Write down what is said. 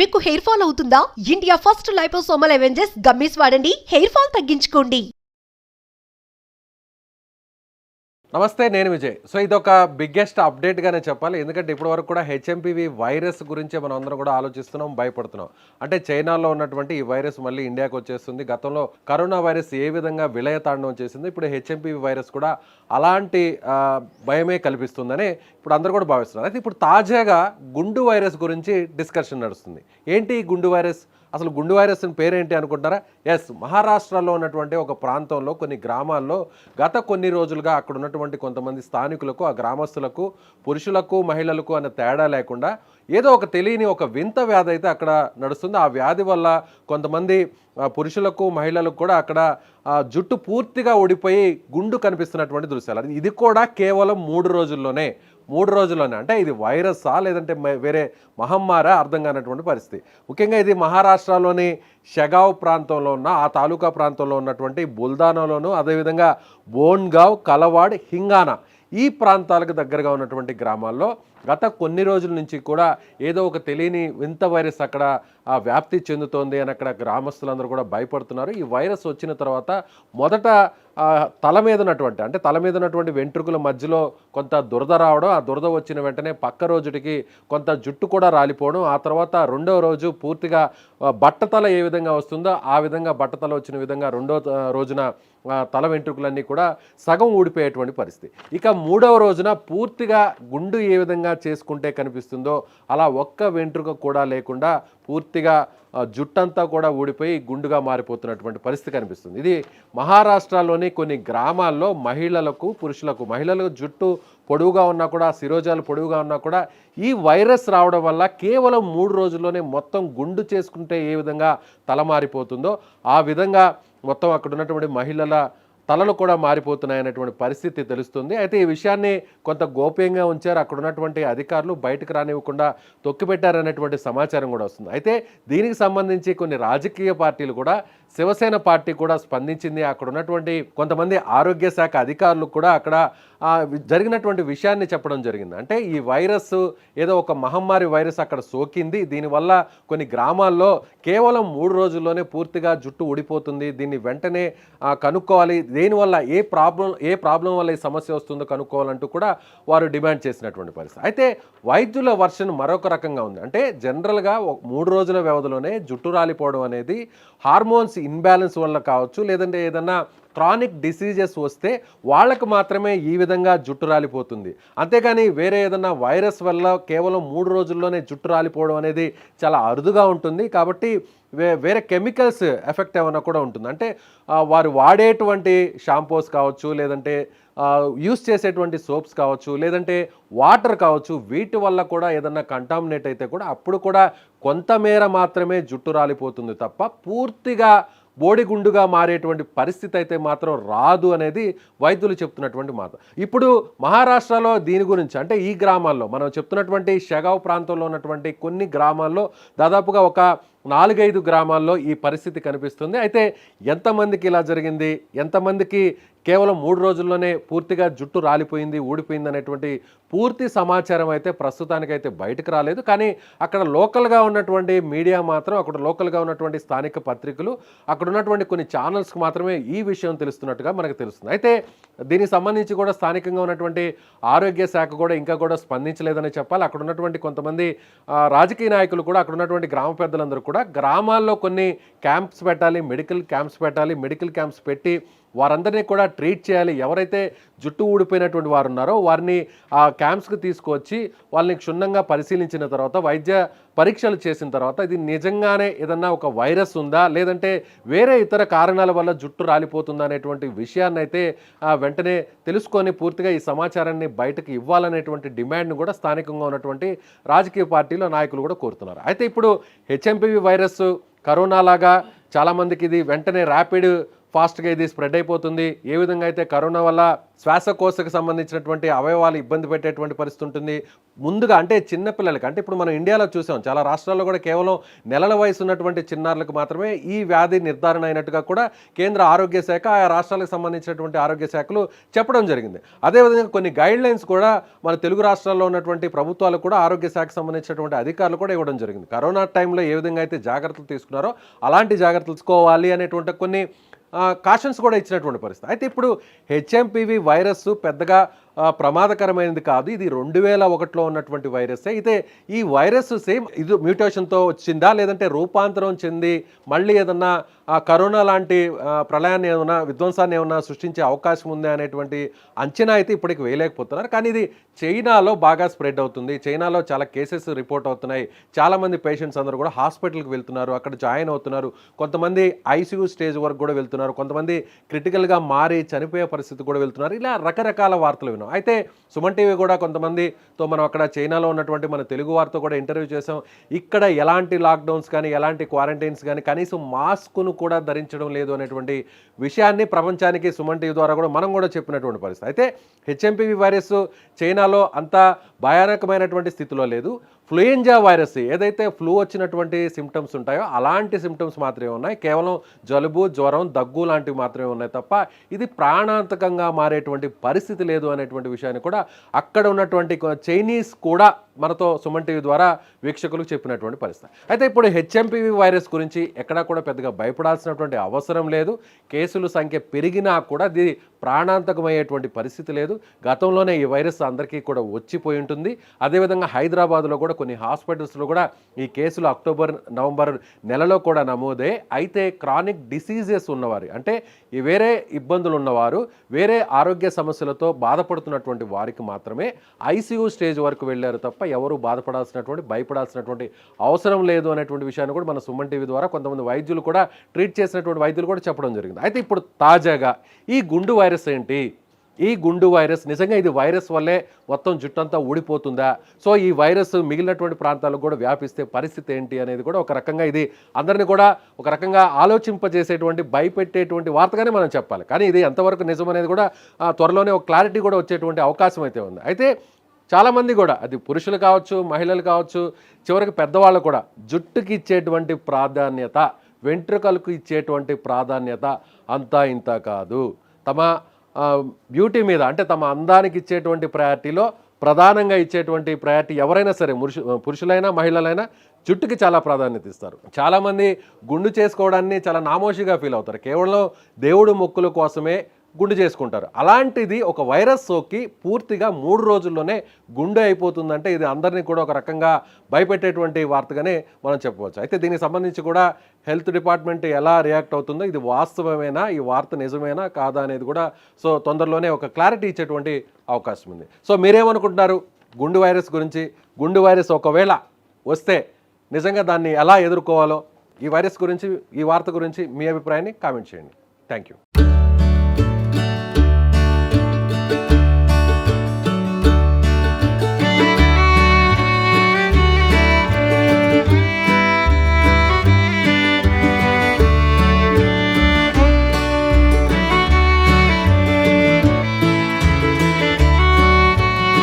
మీకు hair fall అవుతుందా? India first liposomal Avengers gummies వాడండి, హెయిర్ ఫాల్ తగ్గించుకోండి. నమస్తే, నేను విజయ్. సో ఇదొక బిగ్గెస్ట్ అప్డేట్గానే చెప్పాలి. ఎందుకంటే ఇప్పటివరకు కూడా హెచ్ఎంపీవీ వైరస్ గురించే మనం అందరం కూడా ఆలోచిస్తున్నాం, భయపడుతున్నాం. అంటే చైనాలో ఉన్నటువంటి ఈ వైరస్ మళ్ళీ ఇండియాకి వచ్చేస్తుంది. గతంలో కరోనా వైరస్ ఏ విధంగా విలయతాండవం చేసింది, ఇప్పుడు హెచ్ఎంపీవీ వైరస్ కూడా అలాంటి భయమే కల్పిస్తుందని ఇప్పుడు అందరూ కూడా భావిస్తున్నారు. అయితే ఇప్పుడు తాజాగా గుండు వైరస్ గురించి డిస్కషన్ నడుస్తుంది. ఏంటి ఈ గుండు వైరస్? అసలు గుండు వైరస్ పేరేంటి అనుకుంటారా? ఎస్, మహారాష్ట్రలో ఉన్నటువంటి ఒక ప్రాంతంలో కొన్ని గ్రామాల్లో గత కొన్ని రోజులుగా అక్కడ ఉన్నటువంటి కొంతమంది స్థానికులకు, ఆ గ్రామస్తులకు, పురుషులకు మహిళలకు అనే తేడా లేకుండా ఏదో ఒక తెలియని ఒక వింత వ్యాధి అయితే అక్కడ నడుస్తుంది. ఆ వ్యాధి వల్ల కొంతమంది పురుషులకు మహిళలకు కూడా అక్కడ జుట్టు పూర్తిగా ఊడిపోయి గుండు కనిపిస్తున్నటువంటి దృశ్యాలు. ఇది కూడా కేవలం 3 రోజుల్లోనే అంటే ఇది వైరస్సా లేదంటే వేరే మహమ్మారా అర్థం కానటువంటి పరిస్థితి. ముఖ్యంగా ఇది మహారాష్ట్రలోని షెగావ్ ప్రాంతంలో ఉన్న ఆ తాలూకా ప్రాంతంలో ఉన్నటువంటి బుల్దానాలోను, అదేవిధంగా బోన్గావ్, కలవాడ్, హింగానా ఈ ప్రాంతాలకు దగ్గరగా ఉన్నటువంటి గ్రామాల్లో గత కొన్ని రోజుల నుంచి కూడా ఏదో ఒక తెలియని వింత వైరస్ అక్కడ వ్యాప్తి చెందుతోంది అని అక్కడ గ్రామస్తులందరూ కూడా భయపడుతున్నారు. ఈ వైరస్ వచ్చిన తర్వాత మొదట తల మీద ఉన్నటువంటి వెంట్రుకల మధ్యలో కొంత దురద రావడం, ఆ దురద వచ్చిన వెంటనే పక్క రోజుటికి కొంత జుట్టు కూడా రాలిపోవడం, ఆ తర్వాత రెండవ రోజు పూర్తిగా బట్టతల ఏ విధంగా వస్తుందో ఆ విధంగా బట్టతల వచ్చిన విధంగా రెండో రోజున తల వెంట్రుకలన్నీ కూడా సగం ఊడిపోయేటువంటి పరిస్థితి. ఇక 3వ రోజున పూర్తిగా గుండు ఏ విధంగా చేసుకుంటే కనిపిస్తుందో అలా ఒక్క వెంట్రుక కూడా లేకుండా పూర్తిగా జుట్టంతా కూడా ఊడిపోయి గుండుగా మారిపోతున్నటువంటి పరిస్థితి కనిపిస్తుంది. ఇది మహారాష్ట్రలోని కొన్ని గ్రామాల్లో మహిళలకు జుట్టు పొడవుగా ఉన్నా కూడా, శిరోజాలు పొడవుగా ఉన్నా కూడా ఈ వైరస్ రావడం వల్ల కేవలం 3 రోజుల్లోనే మొత్తం గుండు చేసుకుంటే ఏ విధంగా తల మారిపోతుందో ఆ విధంగా మొత్తం అక్కడ ఉన్నటువంటి మహిళల తలలు కూడా మారిపోతున్నాయనేటువంటి పరిస్థితి తెలుస్తుంది. అయితే ఈ విషయాన్ని కొంత గోప్యంగా ఉంచారు. అక్కడ ఉన్నటువంటి అధికారులు బయటకు రానివ్వకుండా తొక్కిపెట్టారనేటువంటి సమాచారం కూడా వస్తుంది. అయితే దీనికి సంబంధించి కొన్ని రాజకీయ పార్టీలు కూడా, శివసేన పార్టీ కూడా స్పందించింది. అక్కడ ఉన్నటువంటి కొంతమంది ఆరోగ్య శాఖ అధికారులు కూడా అక్కడ జరిగినటువంటి విషయాన్ని చెప్పడం జరిగింది. అంటే ఈ వైరస్ ఏదో ఒక మహమ్మారి వైరస్ అక్కడ సోకింది, దీనివల్ల కొన్ని గ్రామాల్లో కేవలం 3 రోజుల్లోనే పూర్తిగా జుట్టు ఊడిపోతుంది, దీన్ని వెంటనే కనుక్కోవాలి, దేనివల్ల ఏ ప్రాబ్లం వల్ల ఈ సమస్య వస్తుందో కనుక్కోవాలంటూ కూడా వారు డిమాండ్ చేసినటువంటి పరిస్థితి. అయితే వైద్యుల వర్షన్ మరొక రకంగా ఉంది. అంటే జనరల్గా 3 రోజుల వ్యవధిలోనే జుట్టు రాలిపోవడం అనేది హార్మోన్స్ ఇన్బ్యాలెన్స్ వల్ల కావచ్చు, లేదంటే ఏదన్నా క్రానిక్ డిసీజెస్ వస్తే వాళ్ళకు మాత్రమే ఈ విధంగా జుట్టు రాలిపోతుంది. అంతేగాని వేరే ఏదన్నా వైరస్ వల్ల కేవలం 3 రోజుల్లోనే జుట్టు రాలిపోవడం అనేది చాలా అరుదుగా ఉంటుంది. కాబట్టి వేరే కెమికల్స్ ఎఫెక్ట్ ఏమైనా కూడా ఉంటుంది. అంటే వారు వాడేటువంటి షాంపూస్ కావచ్చు, లేదంటే యూస్ చేసేటువంటి సోప్స్ కావచ్చు, లేదంటే వాటర్ కావచ్చు, వీటి వల్ల కూడా ఏదన్నా కంటామినేట్ అయితే కూడా అప్పుడు కూడా కొంతమేర మాత్రమే జుట్టు రాలిపోతుంది తప్ప పూర్తిగా బోడిగుండుగా మారేటువంటి పరిస్థితి అయితే మాత్రం రాదు అనేది వైద్యులు చెప్తున్నటువంటి మాట. ఇప్పుడు మహారాష్ట్రలో దీని గురించి, అంటే ఈ గ్రామాల్లో మనం చెప్తున్నటువంటి షెగావ్ ప్రాంతంలో ఉన్నటువంటి కొన్ని గ్రామాల్లో దాదాపుగా ఒక 4-5 గ్రామాల్లో ఈ పరిస్థితి కనిపిస్తుంది. అయితే ఎంతమందికి ఇలా జరిగింది, ఎంతమందికి కేవలం 3 రోజుల్లోనే పూర్తిగా జుట్టు రాలిపోయింది, ఊడిపోయింది అనేటువంటి పూర్తి సమాచారం అయితే ప్రస్తుతానికైతే బయటకు రాలేదు. కానీ అక్కడ లోకల్గా ఉన్నటువంటి మీడియా మాత్రం, అక్కడ లోకల్గా ఉన్నటువంటి స్థానిక పత్రికలు, అక్కడ ఉన్నటువంటి కొన్ని ఛానల్స్కి మాత్రమే ఈ విషయం తెలుస్తున్నట్టుగా మనకు తెలుస్తుంది. అయితే దీనికి సంబంధించి కూడా స్థానికంగా ఉన్నటువంటి ఆరోగ్య శాఖ కూడా ఇంకా కూడా స్పందించలేదని చెప్పాలి. అక్కడ ఉన్నటువంటి కొంతమంది రాజకీయ నాయకులు కూడా, అక్కడ ఉన్నటువంటి గ్రామ పెద్దలందరూ కూడా గ్రామాల్లో కొన్ని క్యాంప్స్ పెట్టాలి, మెడికల్ క్యాంప్స్ పెట్టి వారందరినీ కూడా ట్రీట్ చేయాలి. ఎవరైతే జుట్టు ఊడిపోయినటువంటి వారు ఉన్నారో వారిని ఆ క్యాంప్స్కి తీసుకువచ్చి వాళ్ళని క్షుణ్ణంగా పరిశీలించిన తర్వాత, వైద్య పరీక్షలు చేసిన తర్వాత ఇది నిజంగానే ఏదన్నా ఒక వైరస్ ఉందా, లేదంటే వేరే ఇతర కారణాల వల్ల జుట్టు రాలిపోతుందా అనేటువంటి విషయాన్ని అయితే వెంటనే తెలుసుకొని పూర్తిగా ఈ సమాచారాన్ని బయటకు ఇవ్వాలనేటువంటి డిమాండ్ను కూడా స్థానికంగా ఉన్నటువంటి రాజకీయ పార్టీల నాయకులు కూడా కోరుతున్నారు. అయితే ఇప్పుడు హెచ్ఎంపీవీ వైరస్ కరోనా లాగా చాలామందికి ఇది వెంటనే ర్యాపిడ్ ఫాస్ట్గా ఇది స్ప్రెడ్ అయిపోతుంది, ఏ విధంగా అయితే కరోనా వల్ల శ్వాసకోశకు సంబంధించినటువంటి అవయవాలు ఇబ్బంది పెట్టేటువంటి పరిస్థితి ఉంటుంది. ముందుగా అంటే చిన్నపిల్లలకి, అంటే ఇప్పుడు మనం ఇండియాలో చూసాం చాలా రాష్ట్రాల్లో కూడా కేవలం నెలల వయసు ఉన్నటువంటి చిన్నారులకు మాత్రమే ఈ వ్యాధి నిర్ధారణ అయినట్టుగా కూడా కేంద్ర ఆరోగ్య శాఖ ఆయా రాష్ట్రాలకు సంబంధించినటువంటి ఆరోగ్య శాఖలు చెప్పడం జరిగింది. అదేవిధంగా కొన్ని గైడ్ లైన్స్ కూడా మన తెలుగు రాష్ట్రాల్లో ఉన్నటువంటి ప్రభుత్వాలు కూడా ఆరోగ్య శాఖకు సంబంధించినటువంటి అధికారులు కూడా ఇవ్వడం జరిగింది. కరోనా టైంలో ఏ విధంగా అయితే జాగ్రత్తలు తీసుకున్నారో అలాంటి జాగ్రత్తలు తీసుకోవాలి అనేటువంటి కొన్ని కాషన్స్ కూడా ఇచ్చినటువంటి పరిస్థితి. అయితే ఇప్పుడు హెచ్ఎంపివి వైరస్ పెద్దగా ప్రమాదకరమైనది కాదు, ఇది 2001లో ఉన్నటువంటి వైరస్. అయితే ఈ వైరస్ సేమ్ ఇది మ్యూటేషన్తో వచ్చిందా లేదంటే రూపాంతరం చెంది మళ్ళీ ఏదన్నా కరోనా లాంటి ప్రళయాన్ని ఏమైనా విధ్వంసాన్ని ఏమైనా సృష్టించే అవకాశం ఉంది అనేటువంటి అంచనా అయితే ఇప్పటికి వేయలేకపోతున్నారు. కానీ ఇది చైనాలో బాగా స్ప్రెడ్ అవుతుంది, చైనాలో చాలా కేసెస్ రిపోర్ట్ అవుతున్నాయి, చాలామంది పేషెంట్స్ అందరూ కూడా హాస్పిటల్కి వెళ్తున్నారు, అక్కడ జాయిన్ అవుతున్నారు, కొంతమంది ఐసీయూ స్టేజ్ వరకు కూడా వెళ్తున్నారు, కొంతమంది క్రిటికల్గా మారి చనిపోయే పరిస్థితి కూడా వెళ్తున్నారు. ఇలా రకరకాల వార్తలు విన్నాం. అయితే సుమన్ టీవీ కూడా కొంతమందితో మనం అక్కడ చైనాలో ఉన్నటువంటి మన తెలుగు వారితో కూడా ఇంటర్వ్యూ చేసాం. ఇక్కడ ఎలాంటి లాక్డౌన్స్ కానీ ఎలాంటి క్వారంటైన్స్ కానీ కనీసం మాస్క్ను కూడా ధరించడం లేదు అనేటువంటి విషయాన్ని ప్రపంచానికి సుమన్ టీవీ ద్వారా కూడా మనం కూడా చెప్పినటువంటి పరిస్థితి. అయితే హెచ్ఎంపివి వైరస్ చైనాలో అంత భయానకమైనటువంటి స్థితిలో లేదు. ఫ్లూయెంజా వైరస్ ఏదైతే ఫ్లూ వచ్చినటువంటి సిమ్టమ్స్ ఉంటాయో అలాంటి సిమ్టమ్స్ మాత్రమే ఉన్నాయి, కేవలం జలుబు, జ్వరం, దగ్గు లాంటివి మాత్రమే ఉన్నాయి తప్ప ఇది ప్రాణాంతకంగా మారేటువంటి పరిస్థితి లేదు అనేటువంటి విషయాన్ని కూడా అక్కడ ఉన్నటువంటి చైనీస్ కూడా మనతో సుమన్ టీవీ ద్వారా వీక్షకులకు చెప్పినటువంటి పరిస్థితి. అయితే ఇప్పుడు హెచ్ఎంపివి వైరస్ గురించి ఎక్కడా కూడా పెద్దగా భయపడాల్సినటువంటి అవసరం లేదు. కేసుల సంఖ్య పెరిగినా కూడా ఇది ప్రాణాంతకమయ్యేటువంటి పరిస్థితి లేదు. గతంలోనే ఈ వైరస్ అందరికీ కూడా వచ్చిపోయి ఉంటుంది. అదేవిధంగా హైదరాబాద్లో కూడా కొన్ని హాస్పిటల్స్లో కూడా ఈ కేసులు అక్టోబర్, నవంబర్ నెలలో కూడా నమోదే. అయితే క్రానిక్ డిసీజెస్ ఉన్నవారు, అంటే ఈ వేరే ఇబ్బందులు ఉన్నవారు, వేరే ఆరోగ్య సమస్యలతో బాధపడుతున్నటువంటి వారికి మాత్రమే ఐసీయూ స్టేజ్ వరకు వెళ్ళారు తప్ప ఎవరు బాధపడాల్సినటువంటి, భయపడాల్సినటువంటి అవసరం లేదు అనేటువంటి విషయాన్ని కూడా మన సుమన్ టీవీ ద్వారా కొంతమంది వైద్యులు కూడా ట్రీట్ చేసినటువంటి వైద్యులు కూడా చెప్పడం జరిగింది. అయితే ఇప్పుడు తాజాగా ఈ గుండు వైరస్ ఏంటి, ఈ గుండు వైరస్ నిజంగా ఇది వైరస్ వల్లే మొత్తం జుట్టంతా ఊడిపోతుందా, సో ఈ వైరస్ మిగిలినటువంటి ప్రాంతాలకు కూడా వ్యాపిస్తే పరిస్థితి ఏంటి అనేది కూడా ఒక రకంగా ఇది అందరినీ కూడా ఒక రకంగా ఆలోచింపజేసేటువంటి, భయపెట్టేటువంటి వార్తగానే మనం చెప్పాలి. కానీ ఇది ఎంతవరకు నిజం అనేది కూడా త్వరలోనే ఒక క్లారిటీ కూడా వచ్చేటువంటి అవకాశం అయితే ఉంది. అయితే చాలామంది కూడా అది పురుషులు కావచ్చు, మహిళలు కావచ్చు, చివరికి పెద్దవాళ్ళు కూడా జుట్టుకి ఇచ్చేటువంటి ప్రాధాన్యత, వెంట్రుకలకు ఇచ్చేటువంటి ప్రాధాన్యత అంతా ఇంత కాదు. తమ బ్యూటీ మీద, అంటే తమ అందానికి ఇచ్చేటువంటి ప్రయారిటీలో ప్రధానంగా ఇచ్చేటువంటి ప్రయారిటీ ఎవరైనా సరే, పురుషులైనా మహిళలైనా జుట్టుకి చాలా ప్రాధాన్యత ఇస్తారు. చాలామంది గుండు చేసుకోవడాన్ని చాలా నామోషిగా ఫీల్ అవుతారు, కేవలం దేవుడు మొక్కుల కోసమే గుండు చేసుకుంటారు. అలాంటిది ఒక వైరస్ సోకి పూర్తిగా 3 రోజుల్లోనే గుండె అయిపోతుందంటే ఇది అందరినీ కూడా ఒక రకంగా భయపెట్టేటువంటి వార్తగానే మనం చెప్పవచ్చు. అయితే దీనికి సంబంధించి కూడా హెల్త్ డిపార్ట్మెంట్ ఎలా రియాక్ట్ అవుతుందో, ఇది వాస్తవమేనా, ఈ వార్త నిజమేనా కాదా అనేది కూడా సో తొందరలోనే ఒక క్లారిటీ ఇచ్చేటువంటి అవకాశం ఉంది. సో మీరేమనుకుంటున్నారు గుండు వైరస్ గురించి? గుండు వైరస్ ఒకవేళ వస్తే నిజంగా దాన్ని ఎలా ఎదుర్కోవాలో, ఈ వైరస్ గురించి, ఈ వార్త గురించి మీ అభిప్రాయాన్ని కామెంట్ చేయండి. Thank you.